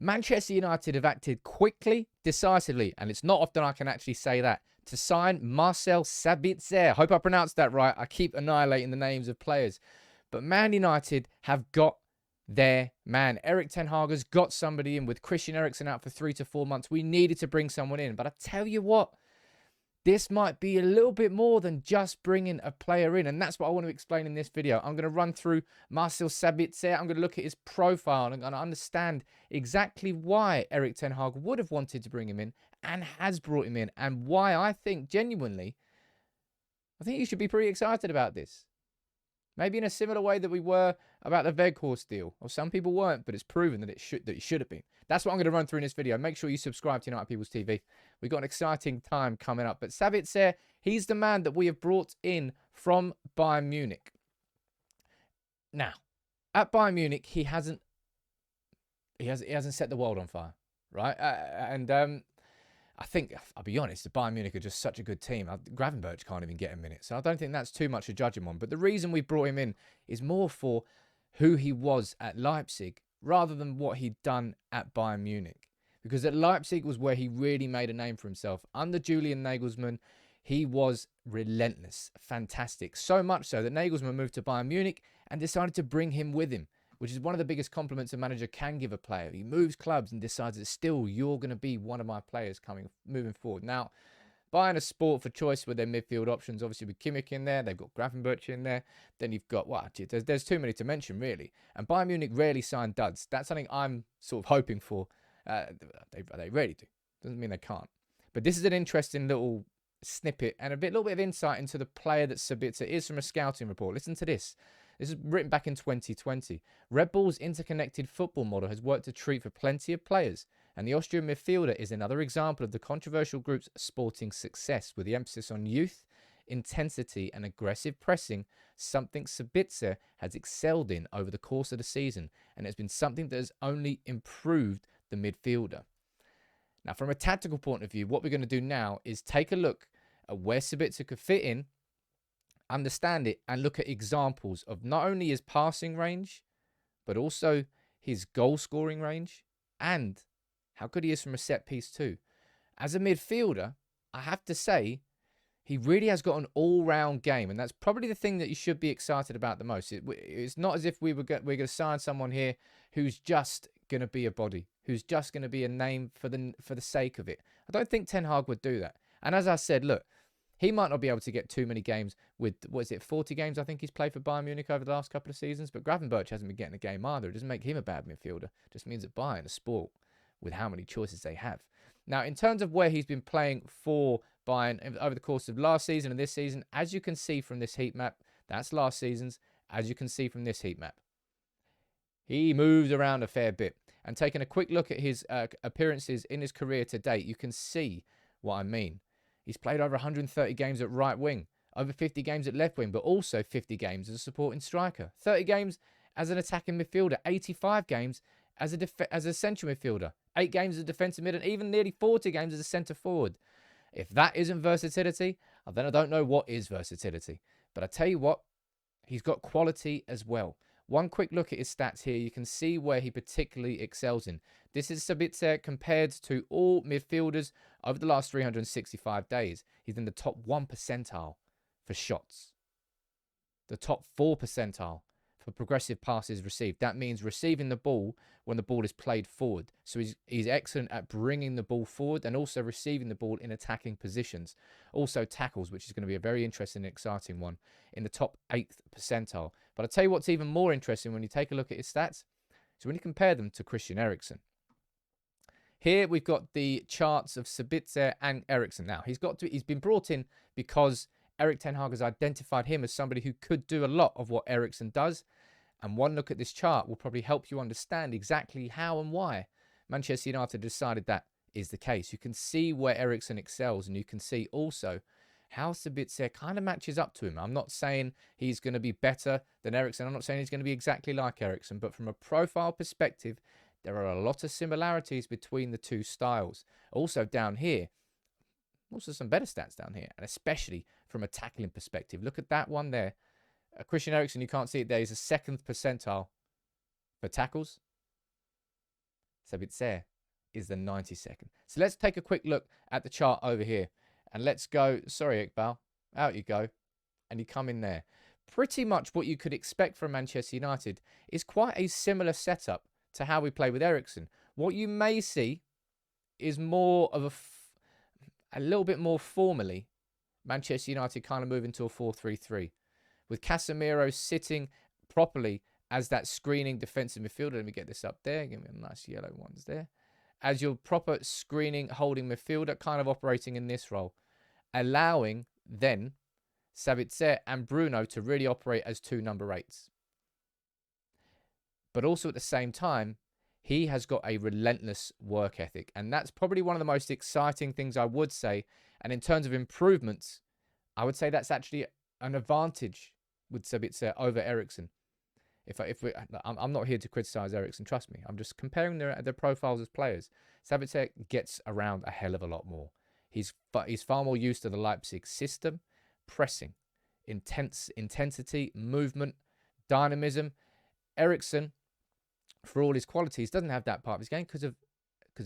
Manchester United have acted quickly, decisively, and it's not often I can actually say that, to sign Marcel Sabitzer. Hope I pronounced that right. I keep annihilating the names of players. But Man United have got their man. Erik ten Hag has got somebody in. With Christian Eriksen out for 3 to 4 months, we needed to bring someone in. But I tell you what, this might be a little bit more than just bringing a player in. And that's what I want to explain in this video. I'm going to run through Marcel Sabitzer. I'm going to look at his profile and I'm going to understand exactly why Erik ten Hag would have wanted to bring him in and has brought him in. And why I think, genuinely, I think you should be pretty excited about this. Maybe in a similar way that we were about the Weghorst deal. Or some people weren't, but it's proven that it should have been. That's what I'm going to run through in this video. Make sure you subscribe to United People's TV. We've got an exciting time coming up. But Sabitzer, he's the man that we have brought in from Bayern Munich. Now, at Bayern Munich, he hasn't set the world on fire, right? I think, I'll be honest, the Bayern Munich are just such a good team. Gravenberch can't even get a minute. So I don't think that's too much to judge him on. But the reason we brought him in is more for who he was at Leipzig rather than what he'd done at Bayern Munich. Because at Leipzig was where he really made a name for himself. Under Julian Nagelsmann, he was relentless, fantastic. So much so that Nagelsmann moved to Bayern Munich and decided to bring him with him, which is one of the biggest compliments a manager can give a player. He moves clubs and decides that still you're going to be one of my players moving forward. Now, Bayern are sport for choice with their midfield options. Obviously, with Kimmich in there, they've got Gravenberch in there. Then you've got, there's too many to mention, really. And Bayern Munich rarely sign duds. That's something I'm sort of hoping for. They rarely do. Doesn't mean they can't. But this is an interesting little snippet and a little bit of insight into the player that Sabitzer is from a scouting report. Listen to this. This is written back in 2020. Red Bull's interconnected football model has worked a treat for plenty of players, and the Austrian midfielder is another example of the controversial group's sporting success, with the emphasis on youth, intensity and aggressive pressing, something Sabitzer has excelled in over the course of the season, and it's been something that has only improved the midfielder. Now, from a tactical point of view, what we're going to do now is take a look at where Sabitzer could fit in, understand it, and look at examples of not only his passing range, but also his goal scoring range and how good he is from a set piece too. As a midfielder, I have to say, he really has got an all-round game, and that's probably the thing that you should be excited about the most. It's not as if we're going to sign someone here who's just going to be a body, who's just going to be a name for the sake of it. I don't think Ten Hag would do that. And as I said, look, he might not be able to get too many games with, 40 games I think he's played for Bayern Munich over the last couple of seasons, but Gravenberch hasn't been getting a game either. It doesn't make him a bad midfielder. It just means that Bayern are sport with how many choices they have. Now, in terms of where he's been playing for Bayern over the course of last season and this season, as you can see from this heat map, that's last season's, as you can see from this heat map. He moves around a fair bit. And taking a quick look at his appearances in his career to date, you can see what I mean. He's played over 130 games at right wing, over 50 games at left wing, but also 50 games as a supporting striker, 30 games as an attacking midfielder, 85 games as a central midfielder, 8 games as a defensive mid, and even nearly 40 games as a centre forward. If that isn't versatility, then I don't know what is versatility. But I tell you what, he's got quality as well. One quick look at his stats here, you can see where he particularly excels in. This is Sabitzer compared to all midfielders over the last 365 days. He's in the top 1 percentile for shots. The top 4 percentile for progressive passes received. That means receiving the ball when the ball is played forward. So he's excellent at bringing the ball forward and also receiving the ball in attacking positions. Also tackles, which is going to be a very interesting and exciting one, in the top 8th percentile. But I'll tell you what's even more interesting when you take a look at his stats. So when you compare them to Christian Eriksen. Here we've got the charts of Sabitzer and Eriksen. Now, he's been brought in because Erik ten Hag has identified him as somebody who could do a lot of what Eriksen does. And one look at this chart will probably help you understand exactly how and why Manchester United decided that is the case. You can see where Eriksen excels, and you can see also how Sabitzer kind of matches up to him. I'm not saying he's going to be better than Eriksen. I'm not saying he's going to be exactly like Eriksen. But from a profile perspective, there are a lot of similarities between the two styles. Also down here, also some better stats down here, and especially from a tackling perspective. Look at that one there. Christian Eriksen, you can't see it there. He's a 2nd percentile for tackles. Sabitzer is the 92nd. So let's take a quick look at the chart over here. And let's go, sorry, Erik, out you go. And you come in there. Pretty much what you could expect from Manchester United is quite a similar setup to how we play with Eriksen. What you may see is more of a little bit more formally, Manchester United kind of moving to a 4-3-3 with Casemiro sitting properly as that screening defensive midfielder. Let me get this up there. Give me a nice yellow ones there. As your proper screening holding midfielder, kind of operating in this role, allowing then Sabitzer and Bruno to really operate as two number 8s. But also at the same time, he has got a relentless work ethic. And that's probably one of the most exciting things I would say. And in terms of improvements, I would say that's actually an advantage with Sabitzer over Eriksen. I'm not here to criticize Eriksen, trust me. I'm just comparing their profiles as players. Sabitzer gets around a hell of a lot more. He's far more used to the Leipzig system, pressing, intensity, movement, dynamism. Eriksen, for all his qualities, doesn't have that part of his game because of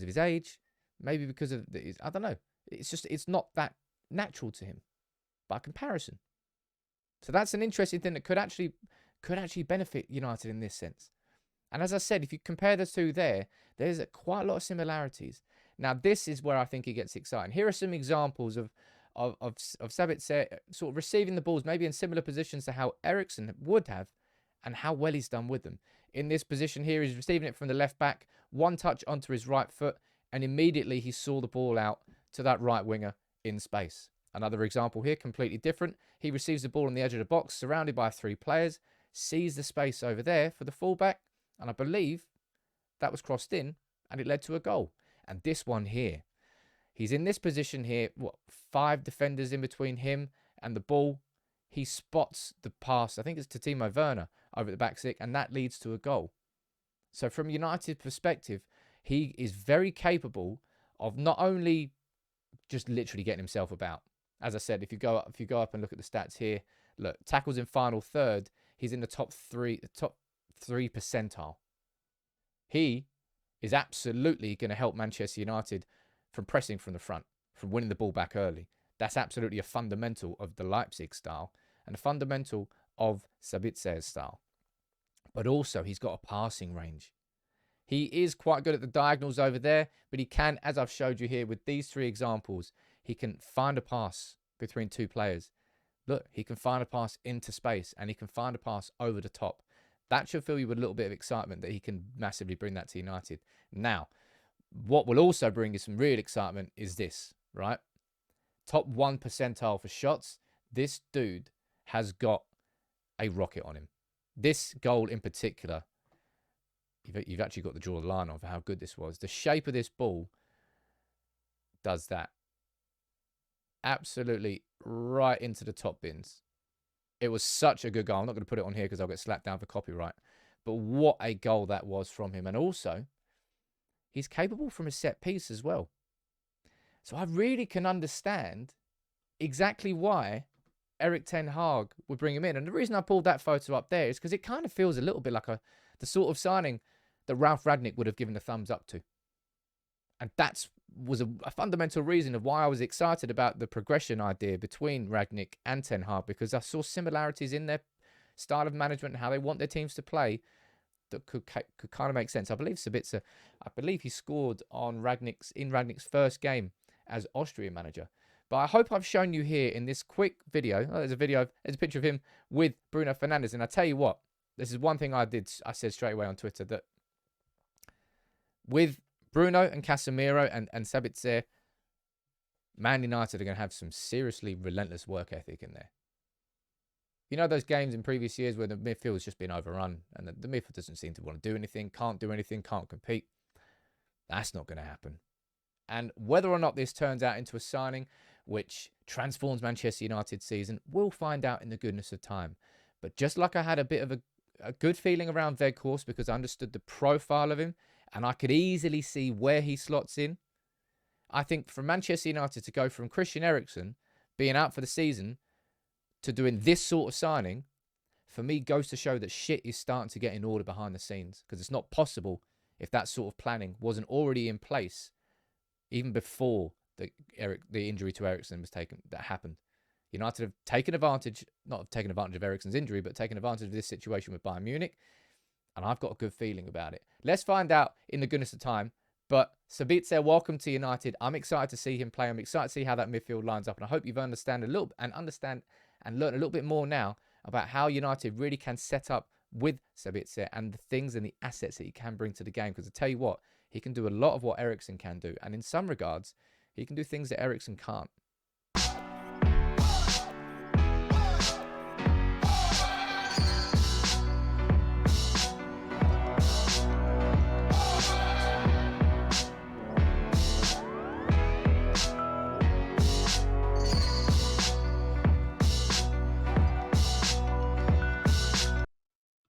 his age, maybe because of I don't know. It's not that natural to him by comparison. So that's an interesting thing that could actually benefit United in this sense. And as I said, if you compare the two there's quite a lot of similarities. Now, this is where I think it gets exciting. Here are some examples of Sabitzer sort of receiving the balls maybe in similar positions to how Eriksen would have and how well he's done with them. In this position here, he's receiving it from the left back, one touch onto his right foot, and immediately he saw the ball out to that right winger in space. Another example here, completely different. He receives the ball on the edge of the box, surrounded by 3 players, sees the space over there for the fullback, and I believe that was crossed in, and it led to a goal. And this one here, he's in this position here, 5 defenders in between him and the ball. He spots the pass, I think it's to Timo Werner, over the back stick, and that leads to a goal. So from United's perspective, he is very capable of not only just literally getting himself about. As I said, if you go up and look at the stats here, look, tackles in final third, he's in the top 3 percentile. He is absolutely going to help Manchester United from pressing from the front, from winning the ball back early. That's absolutely a fundamental of the Leipzig style and a fundamental of Sabitzer's style. But also, he's got a passing range. He is quite good at the diagonals over there, but he can, as I've showed you here with these 3 examples, he can find a pass between 2 players. Look, he can find a pass into space and he can find a pass over the top. That should fill you with a little bit of excitement that he can massively bring that to United. Now, what will also bring you some real excitement is this, right? Top 1 percentile for shots. This dude has got a rocket on him. This goal in particular, you've actually got to draw the line on for how good this was. The shape of this ball does that. Absolutely right into the top bins. It was such a good goal. I'm not going to put it on here because I'll get slapped down for copyright. But what a goal that was from him. And also, he's capable from a set piece as well. So I really can understand exactly why Erik ten Hag would bring him in. And the reason I pulled that photo up there is because it kind of feels a little bit like the sort of signing that Ralf Rangnick would have given a thumbs up to. And that was a fundamental reason of why I was excited about the progression idea between Rangnick and Ten Hag, because I saw similarities in their style of management and how they want their teams to play that could kind of make sense. I believe Sabitzer, he scored on Rangnick's first game as Austrian manager. But I hope I've shown you here in this quick video. There's a picture of him with Bruno Fernandes. And I tell you what, this is one thing I said straight away on Twitter, that with Bruno and Casemiro and Sabitzer, Man United are going to have some seriously relentless work ethic in there. You know those games in previous years where the midfield's just been overrun and the midfield doesn't seem to want to do anything, can't do anything, can't compete? That's not going to happen. And whether or not this turns out into a signing which transforms Manchester United's season, we'll find out in the goodness of time. But just like I had a bit of a good feeling around Weghorst because I understood the profile of him and I could easily see where he slots in, I think for Manchester United to go from Christian Eriksen being out for the season to doing this sort of signing, for me, goes to show that shit is starting to get in order behind the scenes, because it's not possible if that sort of planning wasn't already in place even before the injury to Eriksen that happened. United have taken advantage, not have taken advantage of Eriksen's injury, but taken advantage of this situation with Bayern Munich. And I've got a good feeling about it. Let's find out in the goodness of time. But Sabitzer, welcome to United. I'm excited to see him play. I'm excited to see how that midfield lines up. And I hope you've understand and learn a little bit more now about how United really can set up with Sabitzer and the things and the assets that he can bring to the game. Because I tell you what, he can do a lot of what Eriksen can do. And in some regards, he can do things that Eriksen can't.